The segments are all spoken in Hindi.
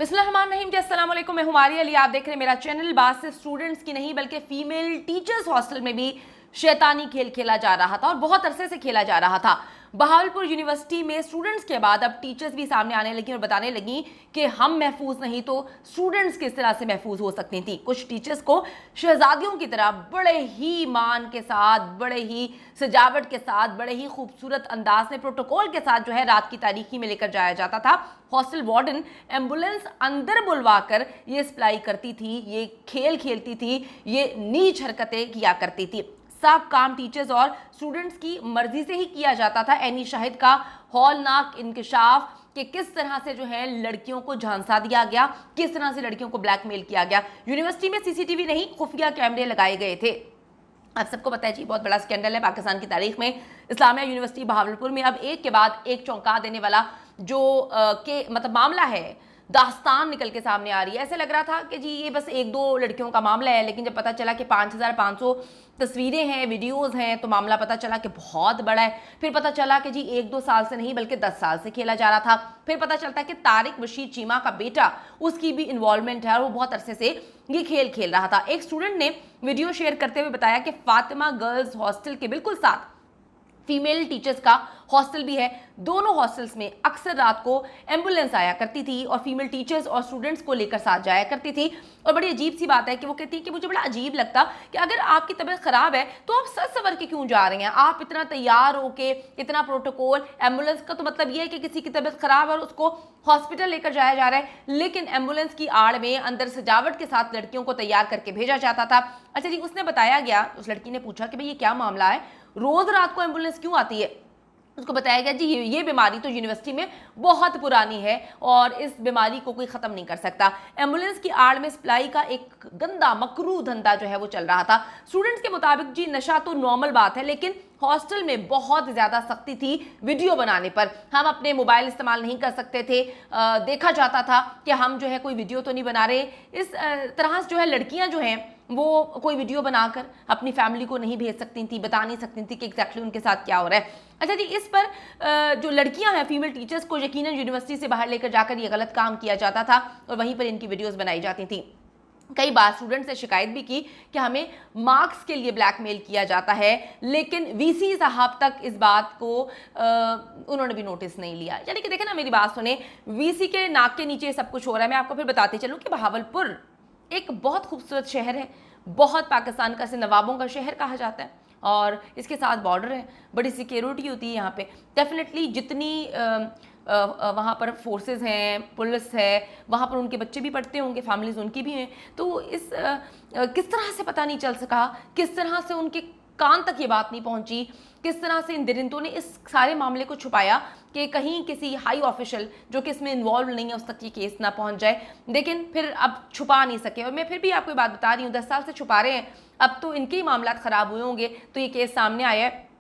बिस्मिल्लाहिर्रहमानिर्रहीम जी, अस्सलाम वालेकुम। मैं हुमारी अली, आप देख रहे हैं मेरा चैनल। बात सिर्फ स्टूडेंट्स की नहीं बल्कि फीमेल टीचर्स हॉस्टल में भी शैतानी खेल खेला जा रहा था और बहुत अरसे से खेला जा रहा था। बहावलपुर यूनिवर्सिटी में स्टूडेंट्स के बाद अब टीचर्स भी सामने आने लगी और बताने लगी कि हम महफूज नहीं तो स्टूडेंट्स किस तरह से महफूज हो सकती थी। कुछ टीचर्स को शहजादियों की तरह बड़े ही मान के साथ, बड़े ही सजावट के साथ, बड़े ही खूबसूरत अंदाज में, प्रोटोकॉल के साथ जो है रात की तारीकी में लेकर जाया जाता था। हॉस्टल वार्डन एम्बुलेंस अंदर बुलवाकर ये सप्लाई करती थी, ये खेल खेलती थी, ये नीच हरकतें किया करती थी। सब काम टीचर्स और स्टूडेंट्स की मर्जी से ही किया जाता था। एनी शाहिद का हौलनाक इंकशाफ कि किस तरह से जो है लड़कियों को झांसा दिया गया, किस तरह से लड़कियों को ब्लैकमेल किया गया। यूनिवर्सिटी में सीसीटीवी नहीं, खुफिया कैमरे लगाए गए थे। आप सबको पता है जी, बहुत बड़ा स्कैंडल है पाकिस्तान की तारीख में। इस्लामिया यूनिवर्सिटी बहावलपुर में अब एक के बाद एक चौंका देने वाला जो मामला है, दास्तान निकल के सामने आ रही है। ऐसे लग रहा था कि जी ये बस एक दो लड़कियों का मामला है, लेकिन जब पता चला कि 5500 तस्वीरें हैं, वीडियोस हैं, तो मामला पता चला कि बहुत बड़ा है। फिर पता चला कि जी 1-2 साल से नहीं बल्कि 10 साल से खेला जा रहा था। फिर पता चलता है कि तारिक बशीर चीमा का बेटा, उसकी भी इन्वॉल्वमेंट है और वो बहुत अरसे से ये खेल खेल रहा था। एक स्टूडेंट ने वीडियो शेयर करते हुए बताया कि फातिमा गर्ल्स हॉस्टल के बिल्कुल साथ फीमेल टीचर्स का हॉस्टल भी है। दोनों हॉस्टल्स में अक्सर रात को एम्बुलेंस आया करती थी और फीमेल टीचर्स और स्टूडेंट्स को लेकर साथ जाया करती थी। और बड़ी अजीब सी बात है कि वो कहती है कि मुझे बड़ा अजीब लगता कि अगर आपकी तबीयत खराब है तो आप सज सवर के क्यों जा रहे हैं, आप इतना तैयार होके, इतना प्रोटोकॉल, एम्बुलेंस का तो मतलब ये है कि किसी की तबीयत खराब है और उसको हॉस्पिटल लेकर जाया जा रहा है, लेकिन एम्बुलेंस की आड़ में अंदर सजावट के साथ लड़कियों को तैयार करके भेजा जाता था। अच्छा जी, उसने बताया गया, उस लड़की ने पूछा कि भाई ये क्या मामला है, रोज रात को एम्बुलेंस क्यों आती है। उसको बताया गया जी ये बीमारी तो यूनिवर्सिटी में बहुत पुरानी है और इस बीमारी को कोई ख़त्म नहीं कर सकता। एम्बुलेंस की आड़ में सप्लाई का एक गंदा मकरू धंधा जो है वो चल रहा था। स्टूडेंट्स के मुताबिक जी नशा तो नॉर्मल बात है, लेकिन हॉस्टल में बहुत ज़्यादा सख्ती थी वीडियो बनाने पर। हम अपने मोबाइल इस्तेमाल नहीं कर सकते थे, देखा जाता था कि हम जो है कोई वीडियो तो नहीं बना रहे। इस तरह से जो है लड़कियां जो हैं वो कोई वीडियो बनाकर अपनी फैमिली को नहीं भेज सकती थी, बता नहीं सकती थी कि एग्जैक्टली उनके साथ क्या हो रहा है। अच्छा जी, इस पर जो लड़कियां हैं, फीमेल टीचर्स को यकीनन यूनिवर्सिटी से बाहर लेकर जाकर ये गलत काम किया जाता था और वहीं पर इनकी वीडियोस बनाई जाती थी। कई बार स्टूडेंट से शिकायत भी की कि हमें मार्क्स के लिए ब्लैकमेल किया जाता है, लेकिन वीसी साहब तक इस बात को उन्होंने भी नोटिस नहीं लिया। यानी कि देखें ना, मेरी बात सुने, वीसी के नाक के नीचे सब कुछ हो रहा है। मैं आपको फिर बताती चलूँ कि बहावलपुर एक बहुत खूबसूरत शहर है, बहुत पाकिस्तान का से नवाबों का शहर कहा जाता है और इसके साथ बॉर्डर है, बड़ी सिक्योरिटी होती है यहाँ पे। डेफिनेटली जितनी वहाँ पर फोर्सेस हैं, पुलिस है, वहाँ पर उनके बच्चे भी पढ़ते होंगे, फैमिलीज उनकी भी हैं, तो इस किस तरह से पता नहीं चल सका, किस तरह से उनके कान तक ये बात नहीं पहुंची, किस तरह से इन दरिंदों ने इस सारे मामले को छुपाया कि कहीं किसी हाई ऑफिशियल जो कि इसमें इन्वॉल्व नहीं है उस तक ये केस ना पहुंच जाए। लेकिन फिर अब छुपा नहीं सके। और मैं फिर भी आपको बात बता रही हूँ, 10 साल से छुपा रहे हैं, अब तो इनके ही मामला ख़राब हुए होंगे तो ये केस सामने आया है,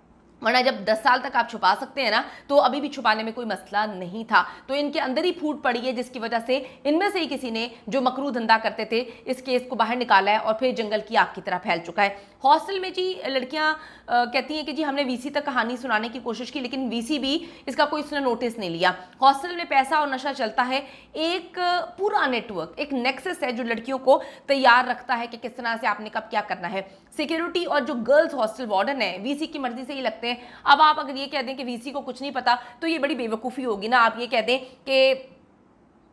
वरना जब 10 साल तक आप छुपा सकते हैं ना, तो अभी भी छुपाने में कोई मसला नहीं था। तो इनके अंदर ही फूट पड़ी है, जिसकी वजह से इनमें से ही किसी ने जो मकरू धंधा करते थे इस केस को बाहर निकाला है और फिर जंगल की आग की तरह फैल चुका है। हॉस्टल में जी लड़कियां कहती हैं कि जी हमने वीसी तक कहानी सुनाने की कोशिश की, लेकिन वीसी भी इसका कोई उसने नोटिस नहीं लिया। हॉस्टल में पैसा और नशा चलता है, एक पूरा नेटवर्क, एक नेक्सस है जो लड़कियों को तैयार रखता है कि किस तरह से आपने कब क्या करना है। सिक्योरिटी और जो गर्ल्स हॉस्टल वार्डन है वीसी की मर्जी से ही लगते हैं। अब आप अगर ये कह दें कि वीसी को कुछ नहीं पता तो ये बड़ी बेवकूफ़ी होगी ना। आप ये कह दें कि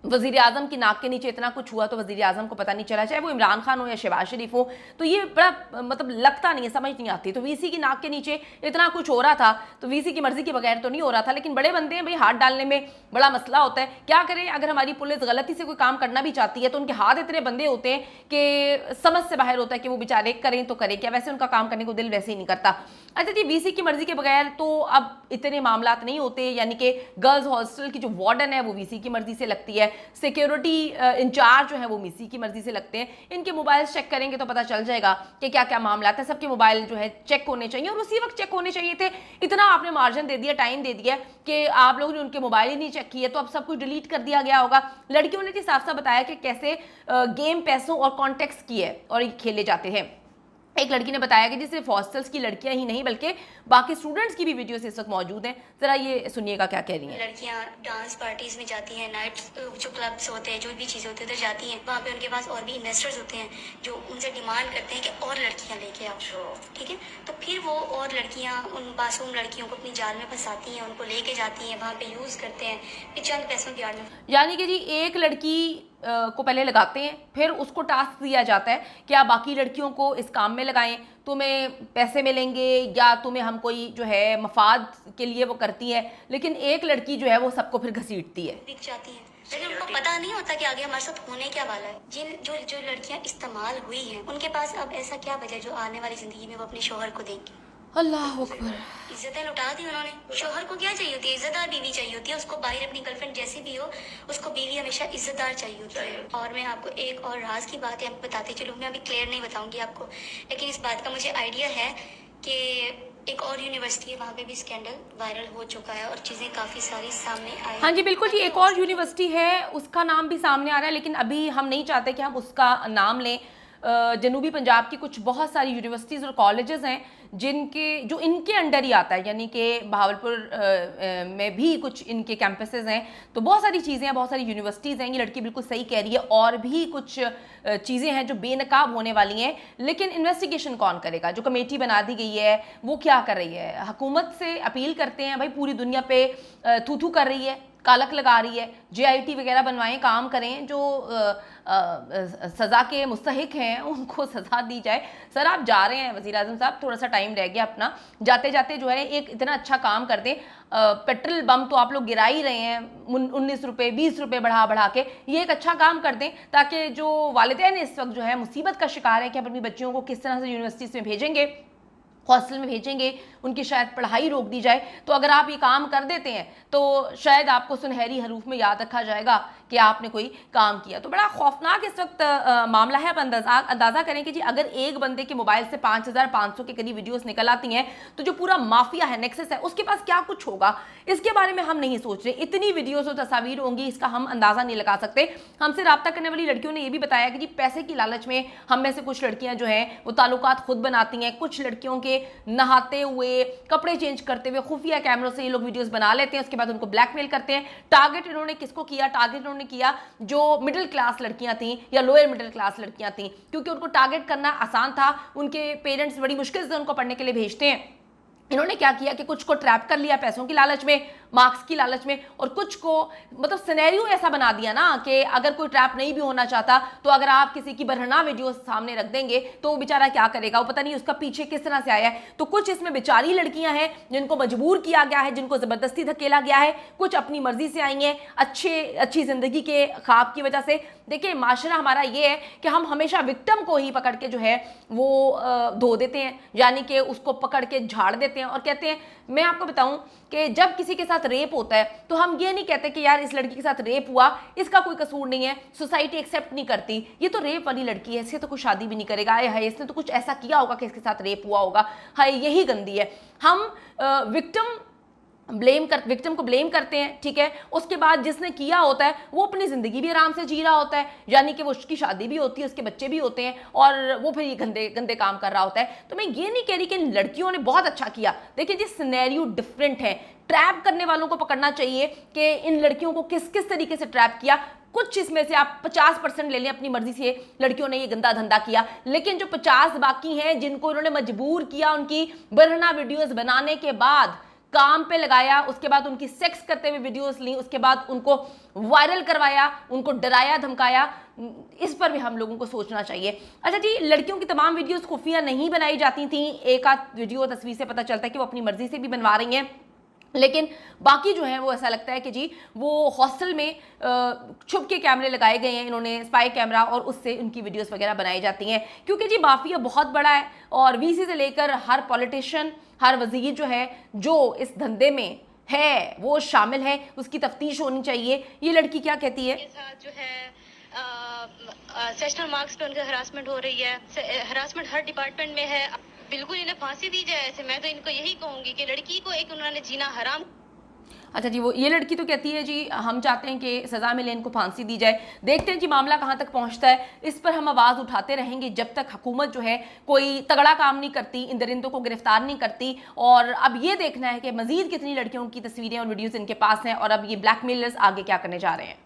वज़ीर आज़म की नाक के नीचे इतना कुछ हुआ तो वज़ीर आज़म को पता नहीं चला, चाहे वो इमरान खान हो या शहबाज शरीफ हो, तो ये बड़ा लगता नहीं है, समझ नहीं आती। तो वीसी की नाक के नीचे इतना कुछ हो रहा था तो वीसी की मर्जी के बगैर तो नहीं हो रहा था, लेकिन बड़े बंदे हैं भाई, हाथ डालने में बड़ा मसला होता है। क्या करें, अगर हमारी पुलिस गलती से कोई काम करना भी चाहती है तो उनके हाथ इतने बंदे होते हैं कि समझ से बाहर होता है कि वो बेचारे करें तो करें क्या, वैसे उनका काम करने को दिल वैसे ही नहीं करता। अच्छा जी, वीसी की मर्जी के बगैर तो अब इतने मामला नहीं होते, यानी कि गर्ल्स हॉस्टल की जो वार्डन है वो वीसी की मर्जी से लगती है, सिक्योरिटी इंचार्ज जो है वो वीसी की मर्जी से लगते हैं। इनके मोबाइल चेक करेंगे तो पता चल जाएगा कि क्या क्या मामला है। सबके मोबाइल जो है चेक होने चाहिए और उसी वक्त चेक होने चाहिए थे। इतना आपने मार्जिन दे दिया, टाइम दे दिया कि आप लोगों ने उनके मोबाइल ही नहीं चेक किए तो अब सब कुछ डिलीट कर दिया गया होगा। लड़कियों ने जी साफ साफ बताया कि कैसे गेम पैसों और कॉन्टेक्स्ट की है और ये खेले जाते हैं। एक लड़की ने बताया कि जी सिर्फ हॉस्टल्स की लड़कियां ही नहीं बल्कि बाकी स्टूडेंट्स की भी वीडियोस इस वक्त मौजूद हैं। जरा ये सुनिएगा क्या कह रही हैं। लड़कियां डांस पार्टीज में जाती हैं, नाइट्स जो क्लब्स होते हैं, जो भी चीज़ें होती है उधर जाती हैं। वहाँ पे उनके पास और भी इन्वेस्टर्स होते हैं जो उनसे डिमांड करते हैं कि और लड़कियां लेके आओ, ठीक है। तो फिर वो और लड़कियां उन मासूम लड़कियों को अपनी जाल में फंसाती हैं, उनको लेके जाती हैं, वहाँ पे यूज़ करते हैं फिर चंद पैसों की आड़ में। यानी कि जी एक लड़की को पहले लगाते हैं, फिर उसको टास्क दिया जाता है कि आप बाकी लड़कियों को इस काम में लगाएं, तुम्हें पैसे मिलेंगे या तुम्हें हम कोई जो है मफाद के लिए वो करती है, लेकिन एक लड़की जो है वो सबको फिर घसीटती है, बिक जाती है। लेकिन उनको पता नहीं होता कि आगे हमारे साथ होने क्या वाला है। जिन जो लड़कियां इस्तेमाल हुई हैं उनके पास अब ऐसा क्या बचा जो आने वाली जिंदगी में वो अपने शोहर को देंगी। अल्लाह अकबर। इज्जतें लुटा दी उन्होंने। शोहर को क्या चाहिए होती है? इज्जतदार बीवी चाहिए होती है। उसको बाहर अपनी गर्लफ्रेंड जैसी भी हो, उसको बीवी हमेशा इज्जतदार चाहिए होती है। और मैं आपको एक और राज की बात है बताती चलूँ, मैं अभी क्लियर नहीं बताऊंगी आपको, लेकिन इस बात का मुझे आइडिया है कि एक और यूनिवर्सिटी है, वहाँ पे भी स्कैंडल वायरल हो चुका है और चीज़ें काफ़ी सारी सामने आई। हाँ जी बिल्कुल जी, एक और यूनिवर्सिटी है उसका नाम भी सामने आ रहा है, लेकिन अभी हम नहीं चाहते कि हम उसका नाम लें। जनूबी पंजाब की कुछ बहुत सारी यूनिवर्सिटीज़ और कॉलेजेस हैं जो इनके अंडर ही आता है, यानी कि बहावलपुर में भी कुछ इनके कैंपसेस हैं। तो बहुत सारी चीज़ें हैं, बहुत सारी यूनिवर्सिटीज़ हैं। ये लड़की बिल्कुल सही कह रही है, और भी कुछ चीज़ें हैं जो बेनकाब होने वाली हैं, लेकिन इन्वेस्टिगेशन कौन करेगा? जो कमेटी बना दी गई है वो क्या कर रही है? हुकूमत से अपील करते हैं, भाई पूरी दुनिया पे थू थू कर रही है, कालक लगा रही है, JIT वगैरह बनवाएं, काम करें, जो सज़ा के मुस्तहिक हैं उनको सज़ा दी जाए। सर आप जा रहे हैं वज़ीर आज़म साहब, थोड़ा सा टाइम रह गया अपना, जाते जाते जो है एक इतना अच्छा काम कर दें। पेट्रोल बम तो आप लोग गिरा ही रहे हैं 19 रुपये 20 रुपये बढ़ा बढ़ा के, ये एक अच्छा काम कर दें ताकि जो वालिदैन इस वक्त जो है मुसीबत का शिकार है कि अपनी बच्चियों को किस तरह से यूनिवर्सिटीज़ में भेजेंगे, हॉस्टल में भेजेंगे, उनकी शायद पढ़ाई रोक दी जाए। तो अगर आप ये काम कर देते हैं तो शायद आपको सुनहरी हरूफ में याद रखा जाएगा कि आपने कोई काम किया। तो बड़ा खौफनाक इस वक्त मामला है। आप अंदाज़ा करें कि जी अगर एक बंदे के मोबाइल से 5500 के करीब वीडियोस निकल आती हैं तो जो पूरा माफिया है, नेक्सस है, उसके पास क्या कुछ होगा, इसके बारे में हम नहीं सोच रहे। इतनी वीडियोस और तस्वीर होंगी, इसका हम अंदाज़ा नहीं लगा सकते। हमसे रब्ता करने वाली लड़कियों ने यह भी बताया कि जी पैसे की लालच में हम में से कुछ लड़कियां जो हैं वो ताल्लुकात खुद बनाती हैं। कुछ लड़कियों के नहाते हुए, कपड़े चेंज करते हुए खुफिया कैमरों से ये लोग वीडियोस बना लेते हैं, उसके बाद उनको ब्लैकमेल करते हैं। टारगेट इन्होंने किसको किया? टारगेट इन्होंने किया जो मिडिल क्लास लड़कियां थी या लोअर मिडिल क्लास लड़कियां थी, क्योंकि उनको टारगेट करना आसान था। उनके पेरेंट्स बड़ी मुश्किल से उनको पढ़ने के लिए भेजते हैं। इन्होंने क्या किया कि कुछ को ट्रैप कर लिया पैसों की लालच में, मार्क्स की लालच में, और कुछ को मतलब सिनेरियो ऐसा बना दिया ना कि अगर कोई ट्रैप नहीं भी होना चाहता तो अगर आप किसी की बरहना वीडियो सामने रख देंगे तो वो बेचारा क्या करेगा, वो पता नहीं उसका पीछे किस तरह से आया है। तो कुछ इसमें बेचारी लड़कियां हैं जिनको मजबूर किया गया है, जिनको ज़बरदस्ती धकेला गया है, कुछ अपनी मर्जी से आई हैं अच्छी ज़िंदगी के ख्वाब की वजह से। देखिए माशरा हमारा ये है कि हम हमेशा विक्टिम को ही पकड़ के जो है वो धो देते हैं, यानी कि उसको पकड़ के झाड़ देते हैं और कहते हैं। मैं आपको बताऊं कि जब किसी के साथ रेप होता है तो हम ये नहीं कहते कि यार इस लड़की के साथ रेप हुआ, इसका कोई कसूर नहीं है, सोसाइटी एक्सेप्ट नहीं करती, ये तो रेप वाली लड़की है, इससे तो कुछ शादी भी नहीं करेगा, हाय इसने तो कुछ ऐसा किया होगा कि इसके साथ रेप हुआ होगा, हाय यही गंदी है। हम विक्टिम को ब्लेम करते हैं, ठीक है। उसके बाद जिसने किया होता है वो अपनी ज़िंदगी भी आराम से जी रहा होता है, यानी कि वो उसकी शादी भी होती है, उसके बच्चे भी होते हैं, और वो फिर ये गंदे गंदे काम कर रहा होता है। तो मैं ये नहीं कह रही कि इन लड़कियों ने बहुत अच्छा किया, देखिए जी सिनेरियो डिफरेंट है। ट्रैप करने वालों को पकड़ना चाहिए कि इन लड़कियों को किस किस तरीके से ट्रैप किया। कुछ इसमें से आप 50% ले लें, अपनी मर्जी से लड़कियों ने ये गंदा धंधा किया, लेकिन जो 50 बाकी हैं जिनको इन्होंने मजबूर किया उनकी बरहना वीडियोस बनाने के बाद, काम पे लगाया, उसके बाद उनकी सेक्स करते हुए वीडियोस ली, उसके बाद उनको वायरल करवाया, उनको डराया धमकाया, इस पर भी हम लोगों को सोचना चाहिए। अच्छा जी, लड़कियों की तमाम वीडियोस खुफिया नहीं बनाई जाती थी। एक आध वीडियो तस्वीर से पता चलता है कि वो अपनी मर्जी से भी बनवा रही हैं, लेकिन बाकी जो है वो ऐसा लगता है कि जी वो हॉस्टल में छुप के कैमरे लगाए गए हैं, इन्होंने स्पाई कैमरा, और उससे उनकी वीडियोस वगैरह बनाई जाती हैं। क्योंकि जी माफिया बहुत बड़ा है और VC से लेकर हर पॉलिटिशियन, हर वजीर जो है जो इस धंधे में है वो शामिल है, उसकी तफ्तीश होनी चाहिए। ये लड़की क्या कहती है? जो है सेशनल मार्क्स पे उनका हरासमेंट हो रही है, हरासमेंट हर डिपार्टमेंट में है। बिल्कुल इन्हें फांसी दी जाए ऐसे। मैं तो इनको यही कहूंगी कि लड़की को एक उन्होंने जीना हराम। अच्छा जी, वो ये लड़की तो कहती है जी हम चाहते हैं कि सज़ा मिले, इनको फांसी दी जाए। देखते हैं जी मामला कहाँ तक पहुँचता है। इस पर हम आवाज़ उठाते रहेंगे जब तक हुकूमत जो है कोई तगड़ा काम नहीं करती, इन दरिंदों को गिरफ्तार नहीं करती। और अब ये देखना है कि मज़ीद कितनी लड़कियों की तस्वीरें और वीडियोज़ इनके पास हैं और अब ये ब्लैकमेलर्स आगे क्या करने जा रहे हैं।